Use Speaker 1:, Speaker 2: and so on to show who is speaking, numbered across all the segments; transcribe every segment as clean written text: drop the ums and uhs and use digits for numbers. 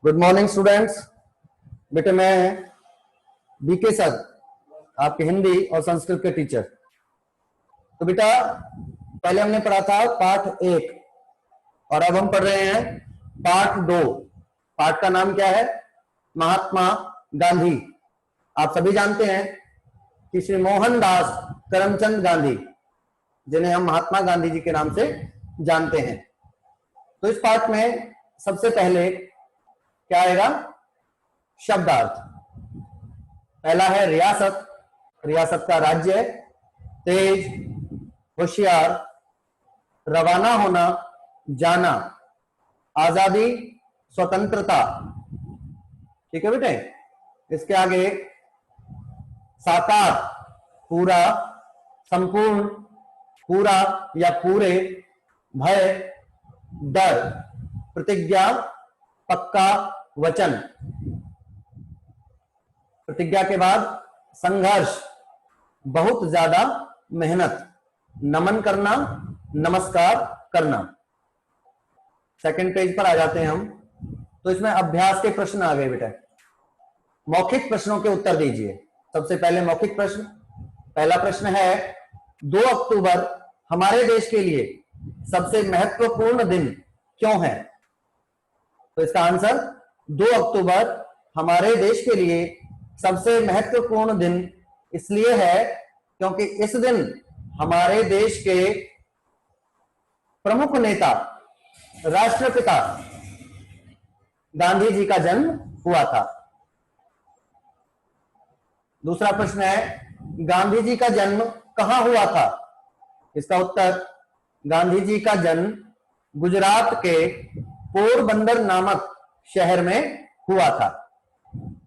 Speaker 1: Good morning students. बेटे मैं BK sir, आपके हिंदी और संस्कृत के टीचर। तो बेटा पहले हमने पढ़ा था पाठ 1 और अब हम पढ़ रहे हैं पाठ 2। पाठ का नाम क्या है? महात्मा गांधी। आप सभी जानते हैं कि श्री मोहनदास करमचंद गांधी, जिन्हें हम महात्मा गांधी जी के नाम से जानते हैं। तो इस पाठ में सबसे पहले क्या आएगा? शब्दार्थ। पहला है रियासत। रियासत का राज्य है। तेज, होशियार, रवाना होना, जाना, आजादी, स्वतंत्रता। ठीक है बेटे। इसके आगे साकार, पूरा, संपूर्ण, पूरा या पूरे, भय, डर, प्रतिज्ञा, पक्का, वचन। प्रतिज्ञा के बाद संघर्ष, बहुत ज्यादा मेहनत, नमन करना, नमस्कार करना। सेकंड पेज पर आ जाते हैं हम। तो इसमें अभ्यास के प्रश्न आ गए बेटा। मौखिक प्रश्नों के उत्तर दीजिए। सबसे पहले मौखिक प्रश्न। पहला प्रश्न है 2 अक्टूबर हमारे देश के लिए सबसे महत्वपूर्ण दिन क्यों है? तो इसका आंसर 2 अक्टूबर हमारे देश के लिए सबसे महत्वपूर्ण दिन इसलिए है क्योंकि इस दिन हमारे देश के प्रमुख नेता राष्ट्रपिता गांधी जी का जन्म हुआ था। दूसरा प्रश्न है गांधी जी का जन्म कहां हुआ था? इसका उत्तर गांधी जी का जन्म गुजरात के पोरबंदर नामक शहर में हुआ था।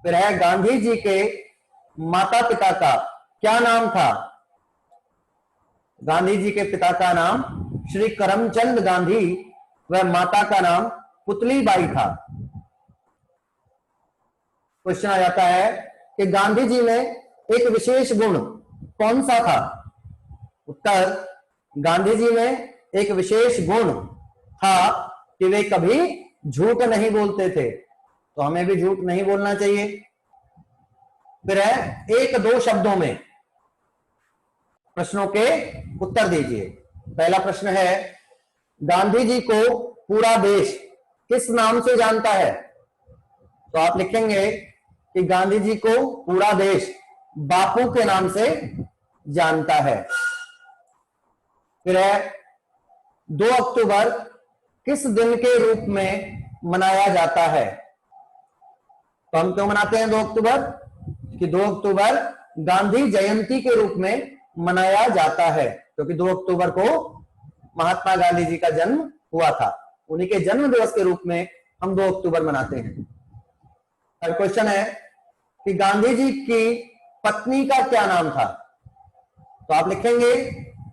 Speaker 1: फिर है गांधी जी के माता पिता का क्या नाम था? गांधी जी के पिता का नाम श्री करमचंद गांधी व माता का नाम पुतलीबाई था। क्वेश्चन आ जाता है कि गांधी जी में एक विशेष गुण कौन सा था? उत्तर गांधी जी में एक विशेष गुण था कि वे कभी झूठ नहीं बोलते थे। तो हमें भी झूठ नहीं बोलना चाहिए। फिर है 1-2 शब्दों में प्रश्नों के उत्तर दीजिए। पहला प्रश्न है गांधी जी को पूरा देश किस नाम से जानता है? तो आप लिखेंगे कि गांधी जी को पूरा देश बापू के नाम से जानता है। फिर है 2 अक्टूबर किस दिन के रूप में मनाया जाता है? तो हम क्यों मनाते हैं 2 अक्टूबर? कि 2 अक्टूबर गांधी जयंती के रूप में मनाया जाता है, क्योंकि 2 अक्टूबर को महात्मा गांधी जी का जन्म हुआ था। उन्हीं के जन्म दिवस के रूप में हम 2 अक्टूबर मनाते हैं। अगला क्वेश्चन है कि गांधी जी की पत्नी का क्या नाम था? तो आप लिखेंगे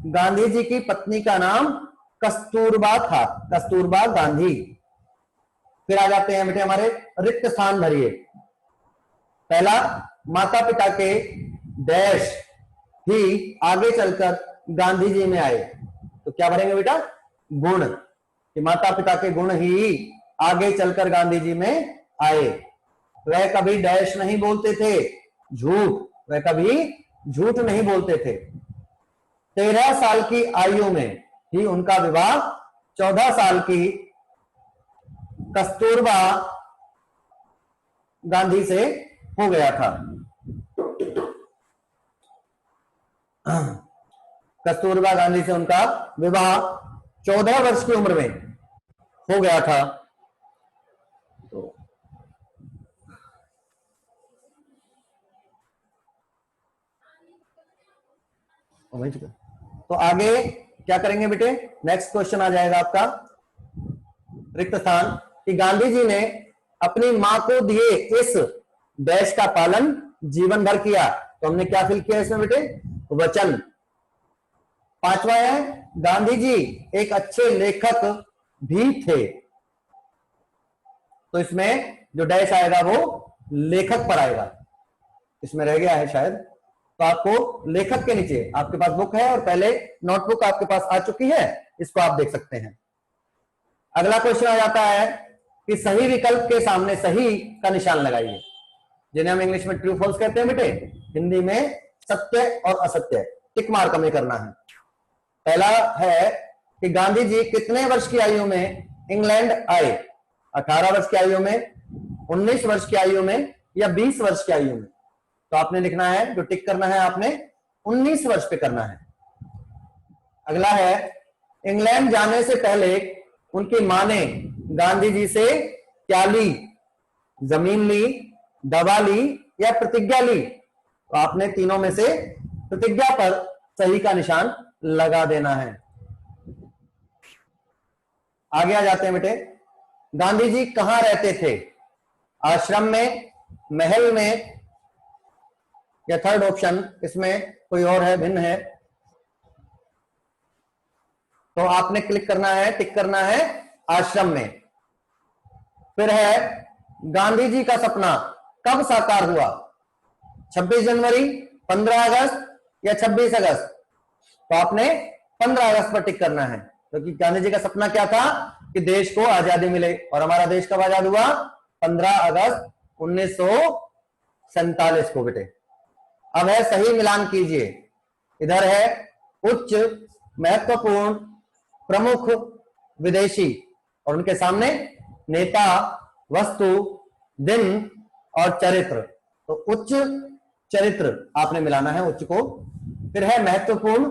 Speaker 1: गांधी जी की पत्नी का नाम कस्तूरबा था, कस्तूरबा गांधी। फिर आ जाते हैं बेटे हमारे रिक्त स्थान भरिए। पहला माता पिता के डैश ही आगे चलकर गांधी जी में आए। तो क्या भरेंगे बेटा? गुण, कि माता पिता के गुण ही आगे चलकर गांधी जी में आए। वह कभी डैश नहीं बोलते थे, झूठ। वह कभी झूठ नहीं बोलते थे। 13 साल की आयु में ही उनका विवाह 14 साल की कस्तूरबा गांधी से हो गया था। कस्तूरबा गांधी से उनका विवाह 14 वर्ष की उम्र में हो गया था। तो आगे क्या करेंगे बेटे? नेक्स्ट क्वेश्चन आ जाएगा आपका रिक्त स्थान कि गांधी जी ने अपनी मां को दिए इस डैश का पालन जीवन भर किया। तो हमने क्या फिल किया इसमें बेटे? वचन। 5वां है गांधी जी एक अच्छे लेखक भी थे। तो इसमें जो डैश आएगा वो लेखक पर आएगा। इसमें रह गया है शायद। तो आपको लेखक के नीचे आपके पास बुक है और पहले नोटबुक आपके पास आ चुकी है, इसको आप देख सकते हैं। अगला क्वेश्चन आ जाता है कि सही विकल्प के सामने सही का निशान लगाइए, जिन्हें हम इंग्लिश में ट्रू फॉल्स कहते हैं बेटे, हिंदी में सत्य और असत्य। टिक मार्क हमें करना है। पहला है कि गांधी जी कितने वर्ष की आयु में इंग्लैंड आए? 18 वर्ष की आयु में, 19 वर्ष की आयु में, या 20 वर्ष की आयु में? तो आपने लिखना है, जो टिक करना है आपने 19 वर्ष पे करना है। अगला है, इंग्लैंड जाने से पहले उनकी मां ने गांधी जी से क्या ली? जमीन ली, दवा ली, या प्रतिज्ञा ली? तो आपने तीनों में से प्रतिज्ञा पर सही का निशान लगा देना है। आगे आ जाते हैं बेटे, गांधी जी कहां रहते थे? आश्रम में, महल में, या थर्ड ऑप्शन इसमें कोई और है, भिन्न है? तो आपने क्लिक करना है, टिक करना है आश्रम में। फिर है, गांधी जी का सपना कब साकार हुआ? 26 जनवरी, 15 अगस्त, या 26 अगस्त? तो आपने 15 अगस्त पर टिक करना है, क्योंकि गांधी जी का सपना क्या था कि देश को आजादी मिले, और हमारा देश कब आजाद हुआ? 15 अगस्त 1947 को बेटे। अब है सही मिलान कीजिए। इधर है उच्च, महत्वपूर्ण, प्रमुख, विदेशी, और उनके सामने नेता, वस्तु, दिन और चरित्र। तो उच्च चरित्र आपने मिलाना है, उच्च को। फिर है महत्वपूर्ण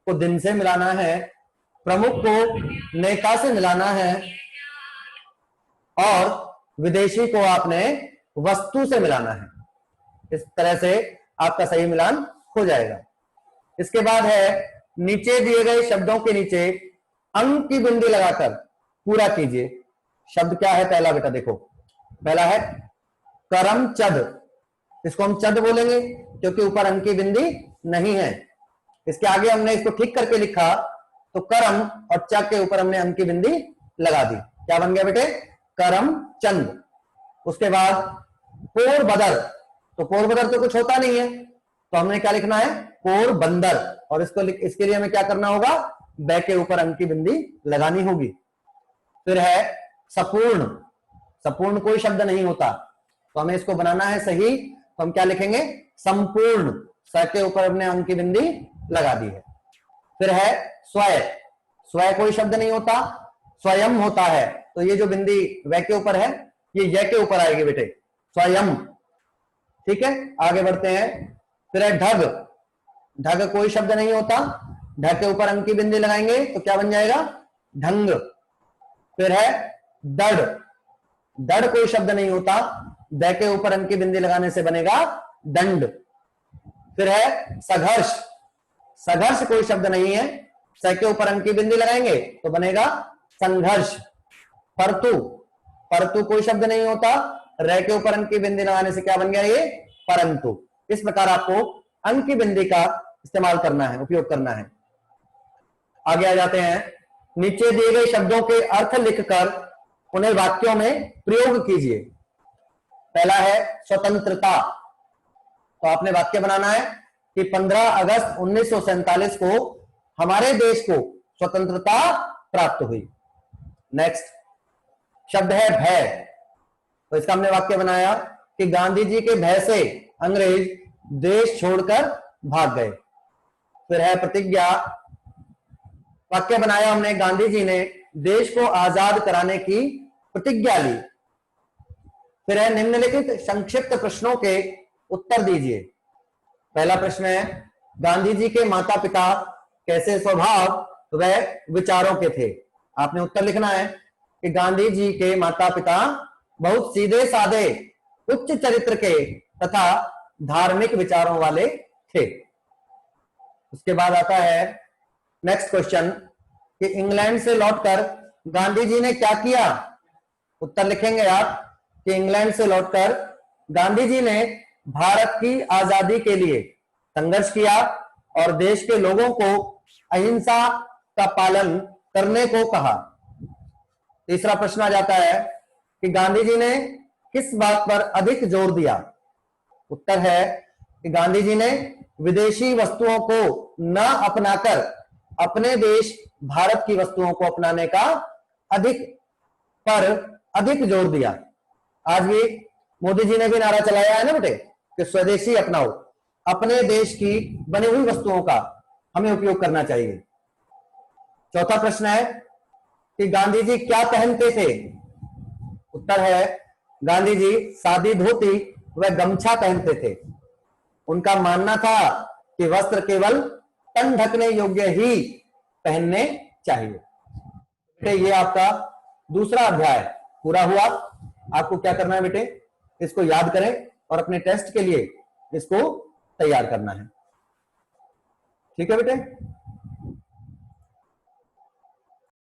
Speaker 1: को दिन से मिलाना है, प्रमुख को नेता से मिलाना है, और विदेशी को आपने वस्तु से मिलाना है। इस तरह से आपका सही मिलान हो जाएगा। इसके बाद है, नीचे दिए गए शब्दों के नीचे अंक की बिंदी लगाकर पूरा कीजिए। शब्द क्या है? पहला बेटा देखो, पहला है करमचद। इसको हम चद बोलेंगे क्योंकि ऊपर अंक की बिंदी नहीं है। इसके आगे हमने इसको ठीक करके लिखा, तो करम और च के ऊपर हमने अंक की बिंदी लगा दी। क्या बन गया बेटे? करमचंद। उसके बाद पोरबदर। तो पोरबदर तो कुछ होता नहीं है, तो हमने क्या लिखना है? पोरबंदर। और इसके लिए हमें क्या करना होगा? बै के ऊपर अंक की बिंदी लगानी होगी। फिर है सपूर्ण। सपूर्ण कोई शब्द नहीं होता, तो हमें इसको बनाना है सही। तो हम क्या लिखेंगे? संपूर्ण। स के ऊपर हमने अंक की बिंदी लगा दी है। फिर है स्वय। स्वय कोई शब्द नहीं होता, स्वयं होता है। तो ये जो बिंदी वै के ऊपर है, ये य के ऊपर आएगी बेटे, स्वयं। ठीक है, आगे बढ़ते हैं। फिर है ढग। ढग कोई शब्द नहीं होता, ढग के ऊपर अंक की बिंदी लगाएंगे तो क्या बन जाएगा? ढंग। फिर है दड़। दड़ कोई शब्द नहीं होता, द के ऊपर अंक की बिंदी लगाने से बनेगा दंड। फिर है संघर्ष। संघर्ष कोई शब्द नहीं है, स के ऊपर अंक की बिंदी लगाएंगे तो बनेगा संघर्ष। परतु। परतु कोई शब्द नहीं होता, र के ऊपर अंक की बिंदी लगाने से क्या बन गया? ये परंतु। इस प्रकार आपको अंक की बिंदी का इस्तेमाल करना है, उपयोग करना है। आगे आ जाते हैं। नीचे दिए गए शब्दों के अर्थ लिखकर उन्हें वाक्यों में प्रयोग कीजिए। पहला है स्वतंत्रता। तो आपने वाक्य बनाना है कि 15 अगस्त 1947 को हमारे देश को स्वतंत्रता प्राप्त हुई। नेक्स्ट शब्द है भय। तो इसका हमने वाक्य बनाया कि गांधी जी के भय से अंग्रेज देश छोड़कर भाग गए। फिर है प्रतिज्ञा। वाक्य बनाया हमने, गांधी जी ने देश को आजाद कराने की प्रतिज्ञा ली। फिर है निम्नलिखित संक्षिप्त प्रश्नों के उत्तर दीजिए। पहला प्रश्न है, गांधी जी के माता पिता कैसे स्वभाव व विचारों के थे? आपने उत्तर लिखना है कि गांधी जी के माता पिता बहुत सीधे साधे, उच्च चरित्र के तथा धार्मिक विचारों वाले थे। उसके बाद आता है नेक्स्ट क्वेश्चन कि इंग्लैंड से लौटकर गांधी जी ने क्या किया? उत्तर लिखेंगे आप कि इंग्लैंड से लौटकर गांधी जी ने भारत की आजादी के लिए संघर्ष किया और देश के लोगों को अहिंसा का पालन करने को कहा। तीसरा प्रश्न आ जाता है कि गांधी जी ने किस बात पर अधिक जोर दिया? उत्तर है कि गांधी जी ने विदेशी वस्तुओं को न अपनाकर अपने देश भारत की वस्तुओं को अपनाने का अधिक पर अधिक जोर दिया। आज भी मोदी जी ने भी नारा चलाया है ना बेटे कि स्वदेशी अपनाओ, अपने देश की बनी हुई वस्तुओं का हमें उपयोग करना चाहिए। चौथा प्रश्न है कि गांधी जी क्या पहनते थे? उत्तर है गांधी जी सादी धोती व गमछा पहनते थे। उनका मानना था कि वस्त्र केवल तन ढकने योग्य ही पहनने चाहिए। ये आपका दूसरा अध्याय पूरा हुआ। आपको क्या करना है बेटे, इसको याद करें और अपने टेस्ट के लिए इसको तैयार करना है। ठीक है बेटे।